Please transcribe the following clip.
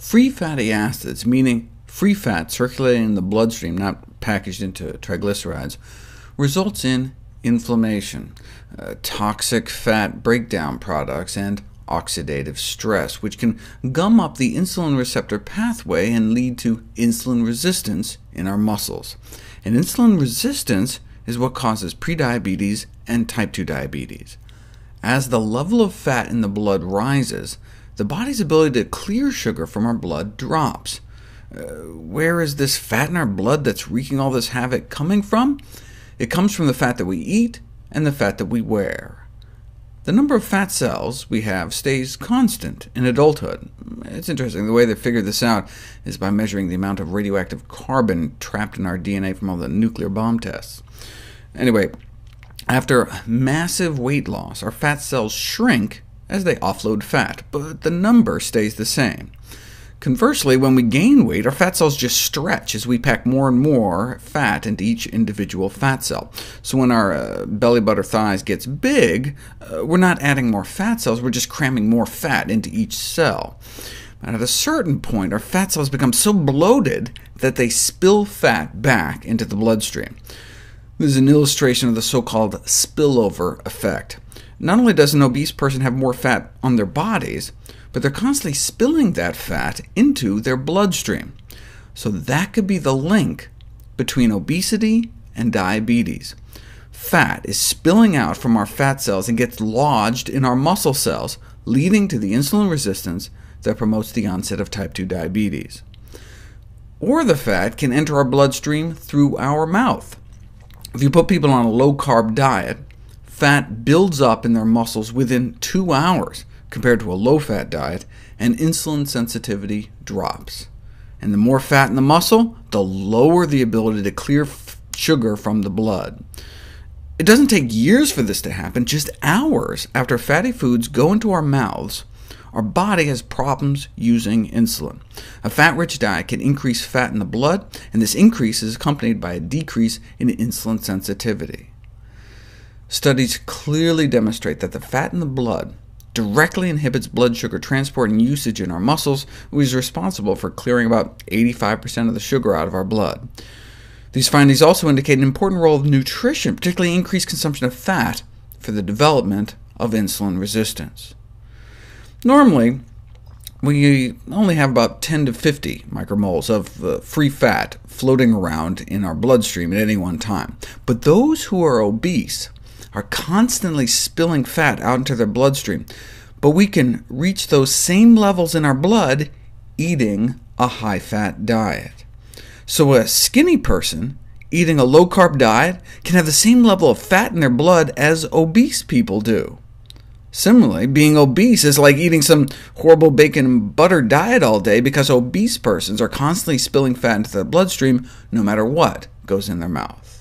Free fatty acids, meaning free fat circulating in the bloodstream, not packaged into triglycerides, results in inflammation, toxic fat breakdown products, and oxidative stress, which can gum up the insulin receptor pathway and lead to insulin resistance in our muscles. And insulin resistance is what causes prediabetes and type 2 diabetes. As the level of fat in the blood rises, the body's ability to clear sugar from our blood drops. Where is this fat in our blood that's wreaking all this havoc coming from? It comes from the fat that we eat and the fat that we wear. The number of fat cells we have stays constant in adulthood. It's interesting. The way they figured this out is by measuring the amount of radioactive carbon trapped in our DNA from all the nuclear bomb tests. Anyway, after massive weight loss, our fat cells shrink as they offload fat, but the number stays the same. Conversely, when we gain weight, our fat cells just stretch as we pack more and more fat into each individual fat cell. So when our belly button thighs gets big, we're not adding more fat cells, we're just cramming more fat into each cell. And at a certain point, our fat cells become so bloated that they spill fat back into the bloodstream. This is an illustration of the so-called spillover effect. Not only does an obese person have more fat on their bodies, but they're constantly spilling that fat into their bloodstream. So that could be the link between obesity and diabetes. Fat is spilling out from our fat cells and gets lodged in our muscle cells, leading to the insulin resistance that promotes the onset of type 2 diabetes. Or the fat can enter our bloodstream through our mouth. If you put people on a low-carb diet, fat builds up in their muscles within 2 hours, compared to a low-fat diet, and insulin sensitivity drops. And the more fat in the muscle, the lower the ability to clear sugar from the blood. It doesn't take years for this to happen. Just hours after fatty foods go into our mouths, our body has problems using insulin. A fat-rich diet can increase fat in the blood, and this increase is accompanied by a decrease in insulin sensitivity. Studies clearly demonstrate that the fat in the blood directly inhibits blood sugar transport and usage in our muscles, which is responsible for clearing about 85% of the sugar out of our blood. These findings also indicate an important role of nutrition, particularly increased consumption of fat, for the development of insulin resistance. Normally, we only have about 10 to 50 micromoles of free fat floating around in our bloodstream at any one time. But those who are obese are constantly spilling fat out into their bloodstream, but we can reach those same levels in our blood eating a high-fat diet. So a skinny person eating a low-carb diet can have the same level of fat in their blood as obese people do. Similarly, being obese is like eating some horrible bacon and butter diet all day, because obese persons are constantly spilling fat into their bloodstream no matter what goes in their mouth.